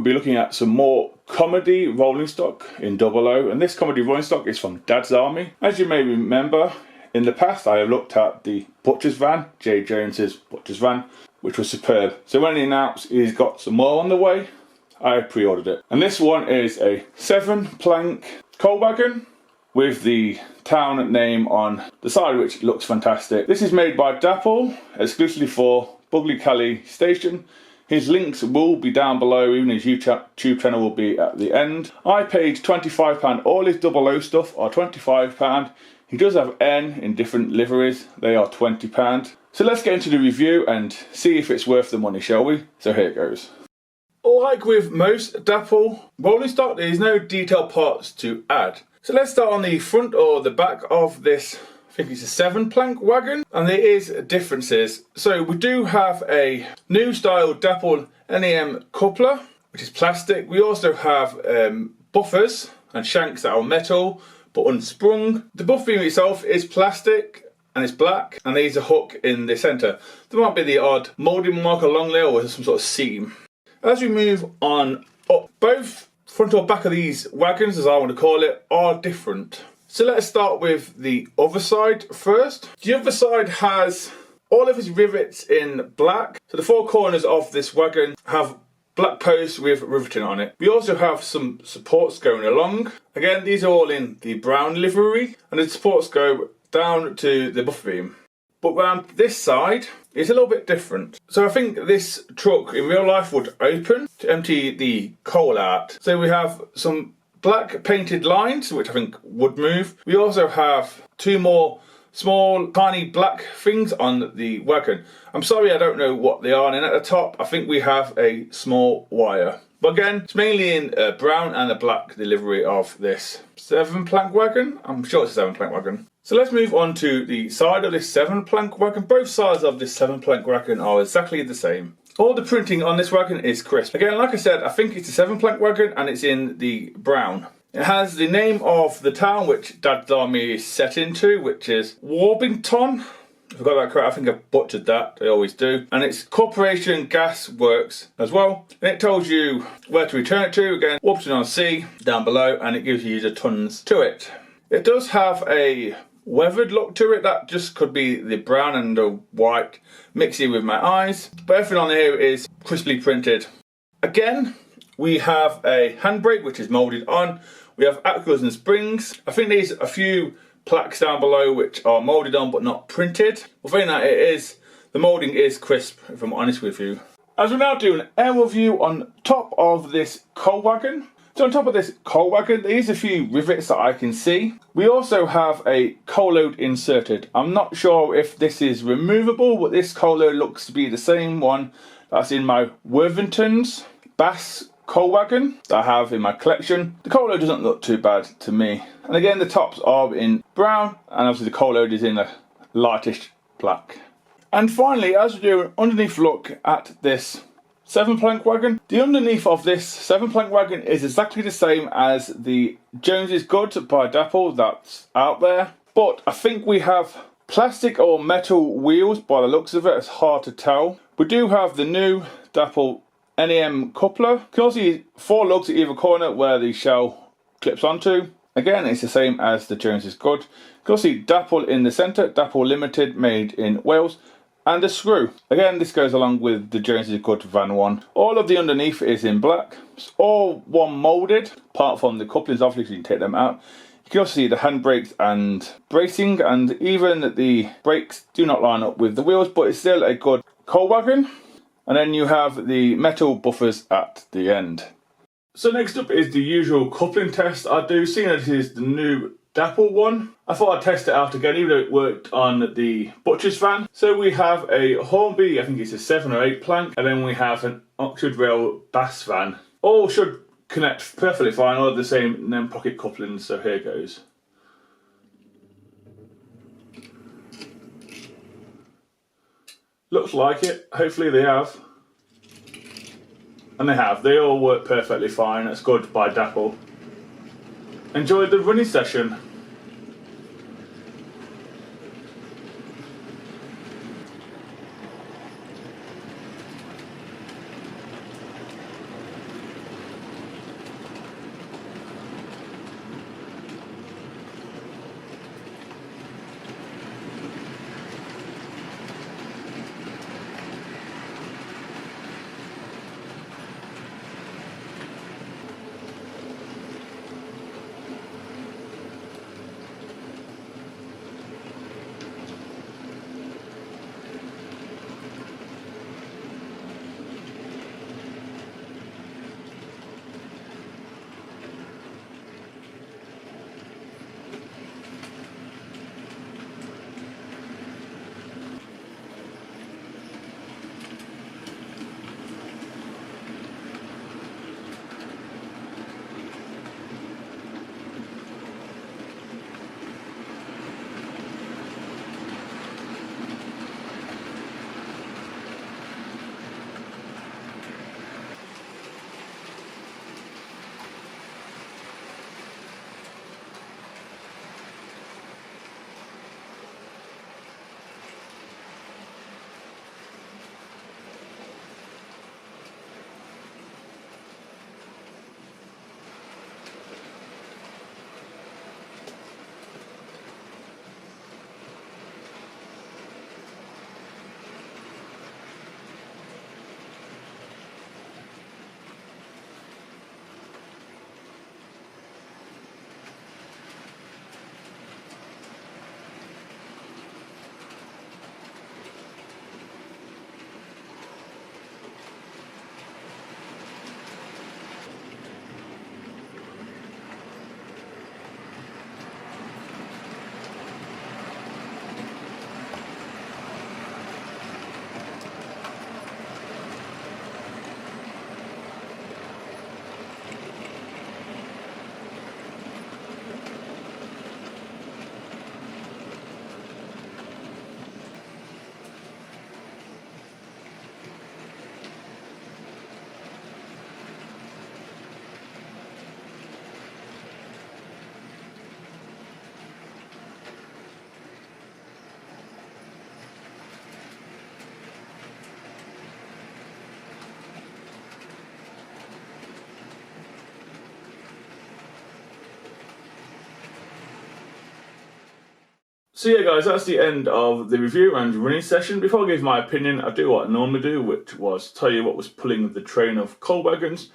be looking at some more comedy rolling stock in 00, and this comedy rolling stock is from Dad's Army. As you may remember, in the past I have looked at the Butcher's Van, J. Jones's Butcher's Van, which was superb. So when he announced he's got some more on the way, I pre-ordered it. And this one is a 7-plank coal wagon with the town name on the side, which looks fantastic. This is made by Dapol, exclusively for BUGGLEKELLY station. His links will be down below, even his YouTube channel will be at the end. I paid £25, all his 00 stuff are £25. He does have N in different liveries, they are £20. So let's get into the review and see if it's worth the money, shall we? So here it goes. Like with most Dapol rolling stock, there is no detailed parts to add. So let's start on the front or the back of this. I think it's a 7-plank wagon, and there is differences. So we do have a new style Dapol NEM coupler, which is plastic. We also have buffers and shanks that are metal but unsprung. The buff beam itself is plastic and it's black, and there's a hook in the centre. There might be the odd moulding mark along there or some sort of seam. As we move on up, both front or back of these wagons, as I want to call it, are different. So let's start with the other side first. The other side has all of its rivets in black. So the 4 corners of this wagon have black posts with riveting on it. We also have some supports going along. Again, these are all in the brown livery, and the supports go down to the buffer beam. But around this side, it's a little bit different. So I think this truck in real life would open to empty the coal out. So we have some black painted lines, which I think would move. We also have 2 more small, tiny black things on the wagon. I'm sorry, I don't know what they are. And at the top, I think we have a small wire. But again, it's mainly in brown and the black delivery of this 7-plank wagon. I'm sure it's a 7-plank wagon. So let's move on to the side of this 7-plank wagon. Both sides of this 7-plank wagon are exactly the same. All the printing on this wagon is crisp. Again, like I said, I think it's a 7-plank wagon and it's in the brown. It has the name of the town which Dad's Army is set into, which is Warburton. If I got that correct, I think I butchered that, I always do. And it's Corporation Gas Works as well. And it tells you where to return it to, again, Warburton-on-Sea down below, and it gives you the tons to it. It does have a weathered look to it, that just could be the brown and the white mixing with my eyes, but everything on here is crisply printed. Again, we have a handbrake which is moulded on. We have axles and springs. I think there's a few plaques down below which are moulded on but not printed. Well, saying that, the moulding is crisp, if I'm honest with you. As we're now doing an aerial view on top of this coal wagon. So on top of this coal wagon, there is a few rivets that I can see. We also have a coal load inserted. I'm not sure if this is removable, but this coal load looks to be the same one that's in my Worthington's Bass coal wagon that I have in my collection. The coal load doesn't look too bad to me. And again, the tops are in brown, and obviously the coal load is in a lightish black. And finally, as we do an underneath look at this 7-plank wagon. The underneath of this 7-plank wagon is exactly the same as the Jones's Goods by Dapol that's out there. But I think we have plastic or metal wheels by the looks of it. It's hard to tell. We do have the new Dapol NEM coupler. You can also see 4 lugs at either corner where the shell clips onto. Again, it's the same as the Jones's Goods. You can also see Dapol in the centre, Dapol Limited, made in Wales. And a screw. Again, this goes along with the Jones's Goods Van 1. All of the underneath is in black. It's all one moulded, apart from the couplings, obviously you can take them out. You can also see the handbrakes and bracing, and even the brakes do not line up with the wheels, but it's still a good coal wagon. And then you have the metal buffers at the end. So next up is the usual coupling test I do, seeing that this is the new Dapol one. I thought I'd test it out again, even though it worked on the Butcher's Van. So we have a Hornby, I think it's a 7 or 8 plank, and then we have an Oxford Rail Bass Van. All should connect perfectly fine, all of the same NEM pocket couplings, so here goes. Looks like it, hopefully they have. And they have, they all work perfectly fine, that's good by Dapol. Enjoyed the running session. So yeah guys, that's the end of the review and running session. Before I give my opinion, I do what I normally do, which was tell you what was pulling the train of coal wagons.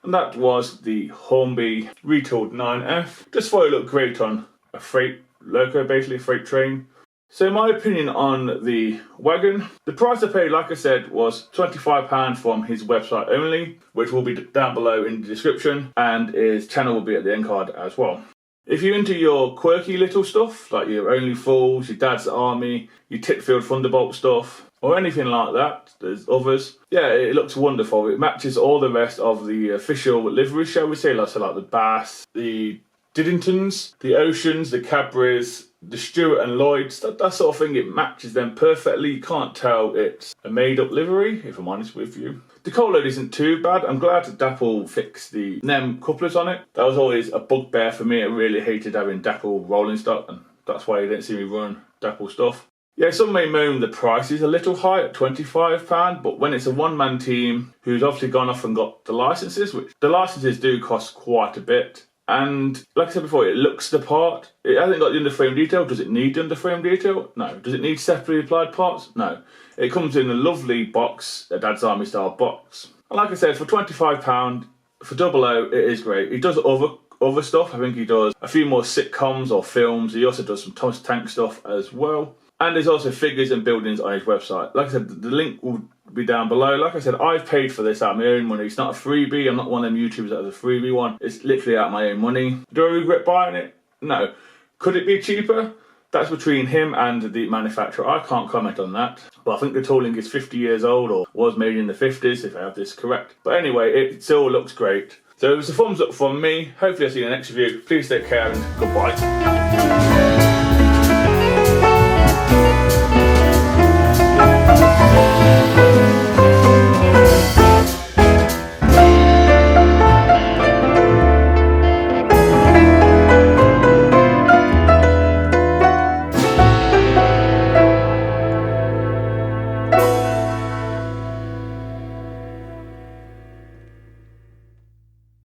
And that was the Hornby retooled 9F. Just thought it looked great on a freight loco, basically a freight train. So my opinion on the wagon, the price I paid, like I said, was £25 from his website only, which will be down below in the description, and his channel will be at the end card as well. If you're into your quirky little stuff, like your Only Fools, your Dad's Army, your Titfield Thunderbolt stuff, or anything like that, there's others. Yeah, it looks wonderful. It matches all the rest of the official livery, shall we say, like the Bass, the Diddingtons, the Oceans, the Cadburys, the Stewart and Lloyds, that sort of thing. It matches them perfectly. You can't tell it's a made-up livery, if I'm honest with you. The coal load isn't too bad. I'm glad Dapol fixed the NEM couplers on it. That was always a bugbear for me. I really hated having Dapol rolling stock, and that's why you didn't see me run Dapol stuff. Yeah, some may moan the price is a little high at £25, but when it's a one-man team who's obviously gone off and got the licenses, which the licenses do cost quite a bit, and like I said before, it looks the part. It hasn't got the underframe detail. Does it need the underframe detail? No. Does it need separately applied parts? No. It comes in a lovely box, a Dad's Army style box. And like I said, for £25, for 00, it is great. He does other stuff. I think he does a few more sitcoms or films. He also does some Thomas Tank stuff as well. And there's also figures and buildings on his website. Like I said, the link will be down below. Like I said, I've paid for this out of my own money. It's not a freebie. I'm not one of them YouTubers that has a freebie one. It's literally out of my own money. Do I regret buying it? No. Could it be cheaper? That's between him and the manufacturer. I can't comment on that. But I think the tooling is 50 years old, or was made in the 50s, if I have this correct. But anyway, it still looks great. So it was a thumbs up from me. Hopefully I'll see you in the next review. Please take care and goodbye.